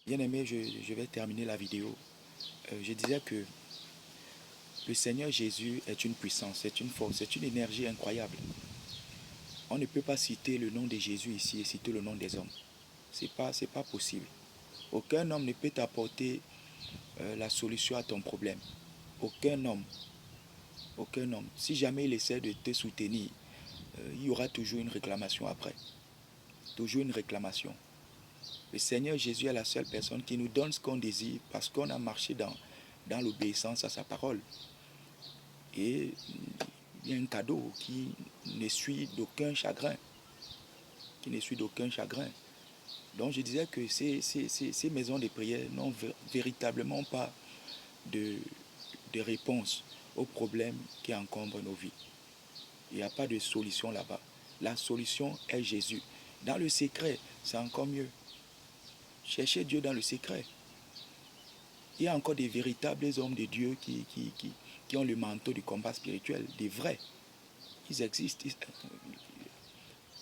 Bien aimé, je vais terminer la vidéo. Je disais que le Seigneur Jésus est une puissance, c'est une force, c'est une énergie incroyable. On ne peut pas citer le nom de Jésus ici et citer le nom des hommes. C'est pas possible. Aucun homme ne peut t'apporter la solution à ton problème. Aucun homme. Aucun homme. Si jamais il essaie de te soutenir, il y aura toujours une réclamation après. Toujours une réclamation. Le Seigneur Jésus est la seule personne qui nous donne ce qu'on désire parce qu'on a marché dans l'obéissance à sa parole. Et il y a un cadeau qui ne suit d'aucun chagrin. Qui ne suit d'aucun chagrin. Donc je disais que ces maisons de prière n'ont véritablement pas de réponse aux problèmes qui encombrent nos vies. Il n'y a pas de solution là-bas. La solution est Jésus. Dans le secret, c'est encore mieux. Cherchez Dieu dans le secret. Il y a encore des véritables hommes de Dieu qui ont le manteau du combat spirituel, des vrais. Ils existent.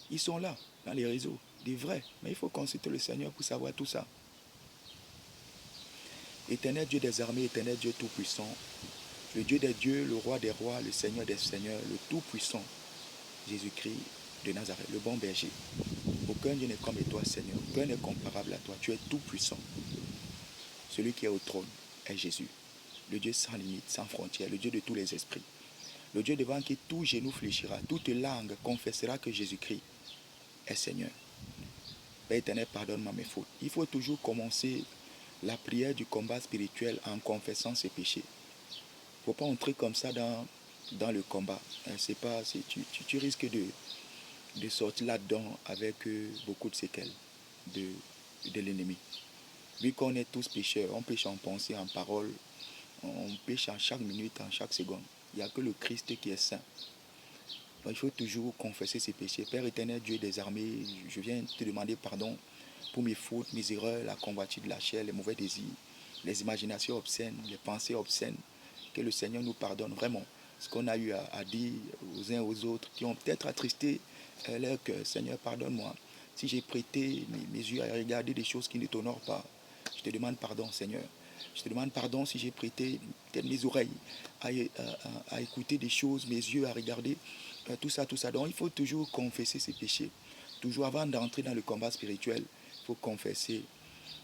Ils sont là, dans les réseaux, des vrais. Mais il faut consulter le Seigneur pour savoir tout ça. Éternel Dieu des armées, éternel Dieu tout-puissant, le Dieu des dieux, le roi des rois, le Seigneur des seigneurs, le tout-puissant, Jésus-Christ de Nazareth, le bon berger. Aucun Dieu n'est comme toi, Seigneur. Aucun n'est comparable à toi. Tu es tout-puissant. Celui qui est au trône est Jésus. Le Dieu sans limite, sans frontières, le Dieu de tous les esprits. Le Dieu devant qui tout genou fléchira, toute langue confessera que Jésus-Christ est Seigneur. Père éternel, pardonne-moi mes fautes. Il faut toujours commencer la prière du combat spirituel en confessant ses péchés. Il ne faut pas entrer comme ça dans le combat. Tu risques de sortir là-dedans avec beaucoup de séquelles de l'ennemi. Vu qu'on est tous pécheurs, on pêche en pensée, en parole, on pêche en chaque minute, en chaque seconde. Il n'y a que le Christ qui est saint. Donc il faut toujours confesser ses péchés. Père éternel, Dieu des armées, je viens te demander pardon pour mes fautes, mes erreurs, la convoitise de la chair, les mauvais désirs, les imaginations obscènes, les pensées obscènes. Que le Seigneur nous pardonne vraiment. Ce qu'on a eu à dire aux uns aux autres, qui ont peut-être attristé leur cœur. Seigneur, pardonne-moi. Si j'ai prêté mes yeux à regarder des choses qui ne t'honorent pas, je te demande pardon, Seigneur. Je te demande pardon si j'ai prêté peut-être mes oreilles à écouter des choses, mes yeux à regarder tout ça. Donc il faut toujours confesser ses péchés. Toujours avant d'entrer dans le combat spirituel, il faut confesser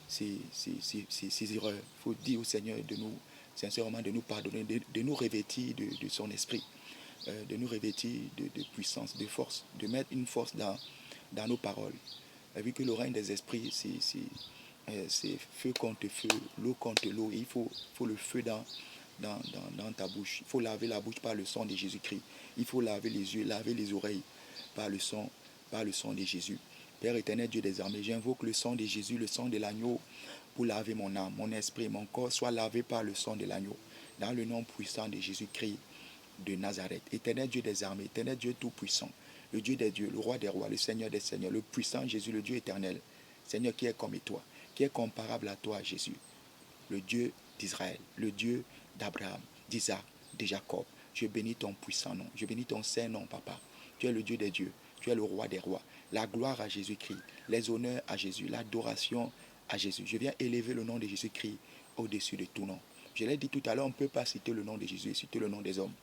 ses erreurs. Il faut dire au Seigneur de nous, sincèrement, de nous pardonner, de nous revêtir de son esprit, de nous revêtir de puissance, de force, de mettre une force dans nos paroles. Vu que le règne des esprits, c'est feu contre feu, l'eau contre l'eau. Il faut le feu dans ta bouche. Il faut laver la bouche par le sang de Jésus-Christ. Il faut laver les yeux, laver les oreilles par le sang de Jésus. Père éternel, Dieu des armées, j'invoque le sang de Jésus, le sang de l'agneau, pour laver mon âme, mon esprit, mon corps, soit lavé par le sang de l'agneau. Dans le nom puissant de Jésus-Christ de Nazareth. Éternel Dieu des armées, éternel Dieu tout-puissant, le Dieu des dieux, le roi des rois, le Seigneur des seigneurs, le puissant Jésus, le Dieu éternel. Seigneur qui est comme toi, qui est comparable à toi, Jésus. Le Dieu d'Israël, le Dieu d'Abraham, d'Isaac, de Jacob. Je bénis ton puissant nom, je bénis ton saint nom, Papa. Tu es le Dieu des dieux, tu es le roi des rois. La gloire à Jésus-Christ, les honneurs à Jésus, l'adoration à Jésus. Je viens élever le nom de Jésus-Christ au-dessus de tout nom. Je l'ai dit tout à l'heure, on ne peut pas citer le nom de Jésus et citer le nom des hommes.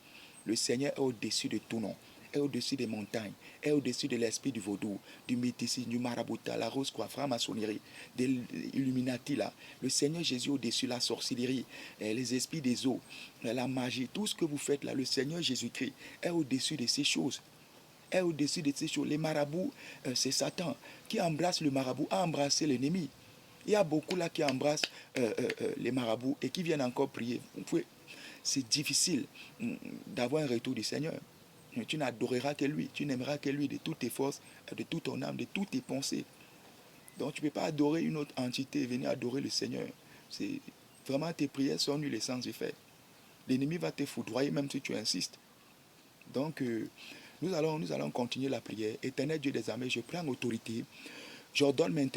Le Seigneur est au-dessus de tout nom, est au-dessus des montagnes, est au-dessus de l'esprit du vaudou, du mythicisme, du maraboutat, la rose quoi, franc-maçonnerie, de l'illuminati là. Le Seigneur Jésus au-dessus de la sorcellerie, les esprits des eaux, la magie, tout ce que vous faites là, le Seigneur Jésus-Christ est au-dessus de ces choses. Est au-dessus de ces choses. Les marabouts, c'est Satan qui embrasse le marabout, a embrassé l'ennemi. Il y a beaucoup là qui embrassent les marabouts et qui viennent encore prier. C'est difficile d'avoir un retour du Seigneur. Tu n'adoreras que lui, tu n'aimeras que lui de toutes tes forces, de toute ton âme, de toutes tes pensées. Donc tu ne peux pas adorer une autre entité et venir adorer le Seigneur. C'est vraiment tes prières sont nulles et sans effet. L'ennemi va te foudroyer même si tu insistes. Donc nous allons continuer la prière. Éternel Dieu des armées, je prends autorité. J'ordonne maintenant